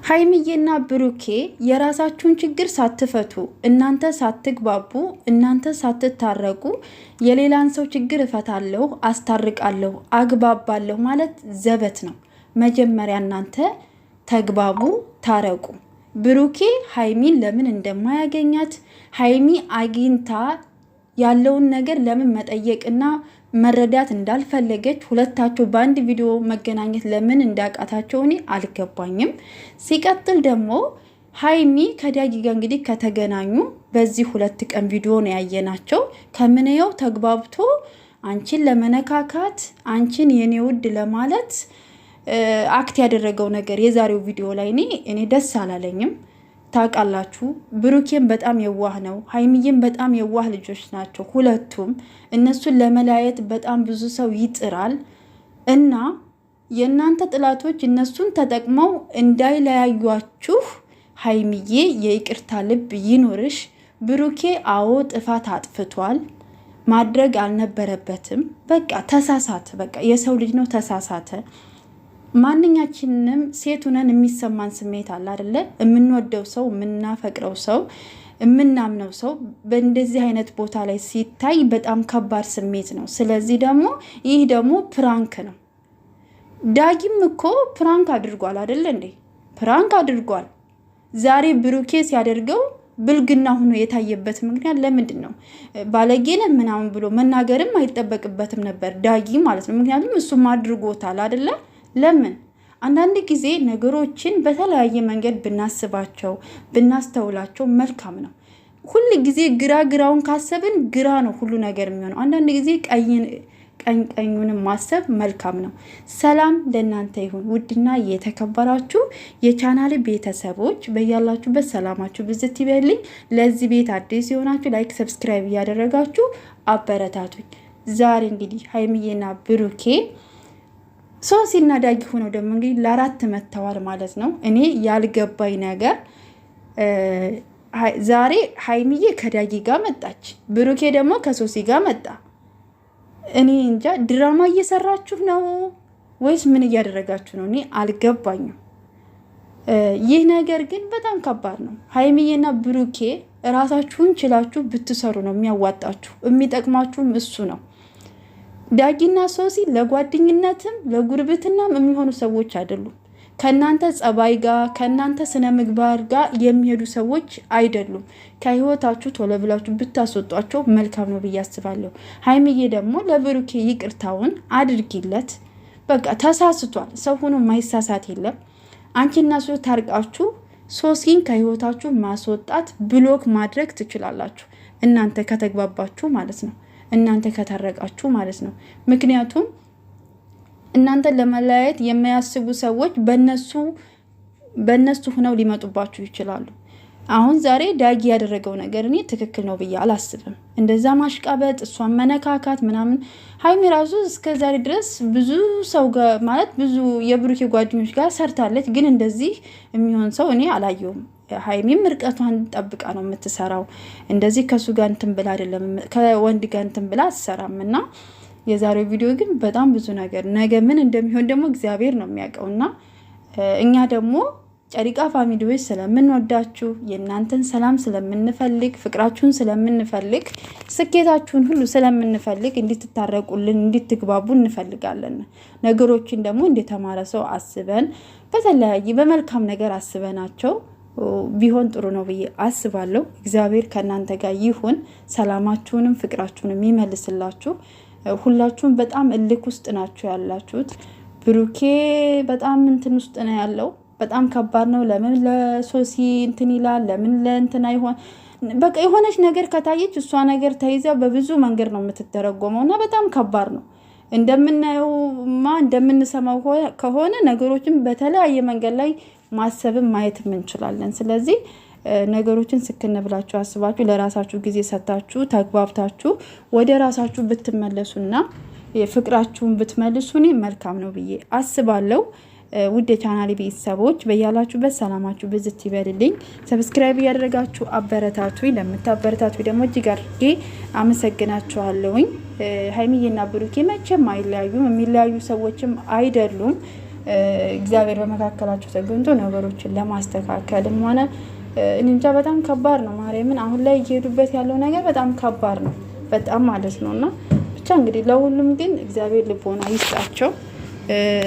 ሀይሚዬና ብሩኬ የራሳችሁን ችግር ሳትፈቱ እናንተ ሳትግባቡ እናንተ ሳትታረቁ የሌላን ሰው ችግር እፈታለሁ፣ አስታርቃለሁ፣ አግባባለሁ ማለት ዘበት ነው። መጀመሪያ እናንተ ተግባቡ፣ ታረቁ። ብሩኬ ሀይሚን ለምን እንደማያገኛት ሀይሚ አግኝታ ያለውን ነገር ለምን መጠየቅና መረዳት እንዳልፈለገች ሁለታቸው በአንድ ቪዲዮ መገናኘት ለምን እንዳቃታቸው እኔ አልገባኝም። ሲቀጥል ደግሞ ሀይሚ ከዳጊ ጋር እንግዲህ ከተገናኙ በዚህ 2 ቀን ቪዲዮ ነው ያየናቸው። ከምንየው ተግባብቶ አንቺን ለመነካካት አንቺን የኔ ውድ ለማለት አክት ያደረገው ነገር የዛሬው ቪዲዮ ላይ እኔ ደስ አላለኝም። ታውቃላችሁ ብሩኬን በጣም የዋህ ነው፣ ሀይሚዬን በጣም የዋህ ልጆች ናቸው ሁለቱም። እነሱን ለመለያየት በጣም ብዙ ሰው ይጥራል እና የእናንተ ጥላቶች እነሱን ተጠቅመው እንዳይለያዩአችሁ ሀይሚዬ የይቅርታ ልብ ይኑርሽ። ብሩኬ አዎ ጥፋት አጥፍቷል፣ ማድረግ አልነበረበትም። በቃ ተሳሳተ። በቃ የሰው ልጅ ነው፣ ተሳሳተ። ማንኛችንም ሴት ሆነን የሚሰማን ስሜት አለ አይደለ? የምንወደው ሰው፣ የምናፈቅረው ሰው፣ የምናምነው ሰው በእንደዚህ አይነት ቦታ ላይ ሲታይ በጣም ከባድ ስሜት ነው። ስለዚህ ደግሞ ይህ ደግሞ ፕራንክ ነው። ዳጊም እኮ ፕራንክ አድርጓል አይደለ እንዴ? ፕራንክ አድርጓል። ዛሬ ብሩኬ ሲያደርገው ብልግና ሆኖ የታየበት ምክንያት ለምንድን ነው? ባለጌነህ ምናምን ብሎ መናገርም አይጠበቅበትም ነበር ዳጊ ማለት ነው። ምክንያቱም እሱም አድርጎታል አይደለ? ለምን አንዳንድ ጊዜ ነገሮችን በተለያየ መንገድ ብናስባቸው ብናስተውላቸው መልካም ነው። ሁሉ ጊዜ ግራውን ካሰብን ግራ ነው ሁሉ ነገር የሚሆነው። አንዳንድ ጊዜ ቀኙንም ማሰብ መልካም ነው። ሰላም ለእናንተ ይሁን ውድና የተከበራችሁ የቻናል ቤተሰቦች፣ በያላችሁበት ሰላማችሁ ብዝት ይበልኝ። ለዚህ ቤት አዲስ የሆናችሁ ላይክ፣ ሰብስክራይብ እያደረጋችሁ አበረታቱኝ። ዛሬ እንግዲህ ሀይሚዬና ብሩኬ ሶሲና ዳጊ ሆነው ደግሞ እንግዲህ ለ4 መተዋል ማለት ነው። እኔ ያልገባኝ ነገር ዛሬ ሀይሚዬ ከዳጊ ጋር መጣች፣ ብሩኬ ደግሞ ከሶሲ ጋር መጣ። እኔ እንጃ ድራማ እየሰራችሁ ነው ወይስ ምን እያደረጋችሁ ነው? እኔ አልገባኝም። ይህ ነገር ግን በጣም ከባድ ነው። ሀይሚዬና ብሩኬ ራሳችሁን ችላችሁ ብትሰሩ ነው የሚያዋጣችሁ፣ የሚጠቅማችሁም እሱ ነው። ዳጊና ሶሲ ለጓደኝነትም ለጉርብትናም የሚሆኑ ሰዎች አይደሉም። ከናንተ ጸባይ ጋር ከናንተ ስነ ምግባር ጋር የሚሄዱ ሰዎች አይደሉም። ከህይወታችሁ ቶሎ ብላችሁ ብታስወጧቸው መልካም ነው ብዬ አስባለሁ። ሀይሚዬ ደግሞ ለብሩኬ ይቅርታውን አድርጊለት። በቃ ተሳስቷል። ሰው ሆኖ ማይሳሳት የለም። አንቺና ሶሲ ታርቃችሁ ሶሲን ከህይወታችሁ ማስወጣት ብሎክ ማድረግ ትችላላችሁ፣ እናንተ ከተግባባችሁ ማለት ነው። እናንተ ከታረቃችሁ ማለት ነው። ምክንያቱም እናንተ ለመለያየት የሚያስቡ ሰዎች በእነሱ ሆነው ሊመጡባችሁ ይችላሉ። አሁን ዛሬ ዳጊ ያደረገው ነገር እኔ ትክክል ነው ብዬ አላስብም። እንደዛ ማሽቃበጥ፣ እሷን መነካካት ምናምን። ሀይሚ ራሱ እስከ ዛሬ ድረስ ብዙ ሰው ጋር ማለት ብዙ የብሩኬ ጓደኞች ጋር ሰርታለች፣ ግን እንደዚህ የሚሆን ሰው እኔ አላየውም። ሀይሚም ርቀቷን ጠብቃ ነው የምትሰራው። እንደዚህ ከሱ ጋር እንትን ብላ አይደለም፣ ከወንድ ጋር እንትን ብላ አትሰራም። እና የዛሬው ቪዲዮ ግን በጣም ብዙ ነገር ነገ ምን እንደሚሆን ደግሞ እግዚአብሔር ነው የሚያውቀውና እኛ ደግሞ ጨሪቃ ፋሚሊዎች ስለምንወዳችሁ የእናንተን ሰላም ስለምንፈልግ ፍቅራችሁን ስለምንፈልግ ስኬታችሁን ሁሉ ስለምንፈልግ እንድትታረቁልን እንድትግባቡ እንፈልጋለን። ነገሮችን ደግሞ እንደተማረ ሰው አስበን በተለያየ በመልካም ነገር አስበናቸው ቢሆን ጥሩ ነው ብዬ አስባለሁ። እግዚአብሔር ከእናንተ ጋር ይሁን። ሰላማችሁንም ፍቅራችሁንም ይመልስላችሁ። ሁላችሁም በጣም እልክ ውስጥ ናችሁ ያላችሁት። ብሩኬ በጣም እንትን ውስጥ ነው ያለው። በጣም ከባድ ነው። ለምን ለሶሲ እንትን ይላል? ለምን ለእንትን አይሆን? በቃ የሆነች ነገር ከታየች እሷ ነገር ተይዛ በብዙ መንገድ ነው የምትተረጎመው እና በጣም ከባድ ነው። እንደምናየውማ እንደምንሰማው ከሆነ ነገሮችን በተለያየ መንገድ ላይ ማሰብም ማየትም እንችላለን። ስለዚህ ነገሮችን ስክን ብላችሁ አስባችሁ ለራሳችሁ ጊዜ ሰጣችሁ ተግባብታችሁ ወደ ራሳችሁ ብትመለሱና ፍቅራችሁን ብትመልሱ መልካም ነው ብዬ አስባለሁ። ውድ የቻናሌ ቤተሰቦች በያላችሁበት ሰላማችሁ ብዝት ይበልልኝ። ሰብስክራይብ ያደረጋችሁ አበረታቱኝ። ለምታበረታቱኝ ደግሞ እጅግ አድርጌ አመሰግናችኋለሁኝ። ሀይሚዬና ብሩኬ መቼም አይለያዩም፣ የሚለያዩ ሰዎችም አይደሉም። እግዚአብሔር በመካከላቸው ተገኝቶ ነገሮችን ለማስተካከልም ሆነ እንጃ በጣም ከባድ ነው። ማርያምን አሁን ላይ እየሄዱበት ያለው ነገር በጣም ከባድ ነው፣ በጣም ማለት ነው። እና ብቻ እንግዲህ ለሁሉም ግን እግዚአብሔር ልቦና ይስጣቸው።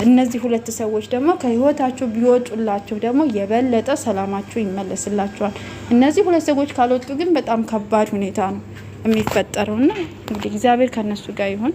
እነዚህ ሁለት ሰዎች ደግሞ ከህይወታቸው ቢወጡላቸው ደግሞ የበለጠ ሰላማቸው ይመለስላቸዋል። እነዚህ ሁለት ሰዎች ካልወጡ ግን በጣም ከባድ ሁኔታ ነው የሚፈጠረው እና እንግዲህ እግዚአብሔር ከነሱ ጋር ይሁን።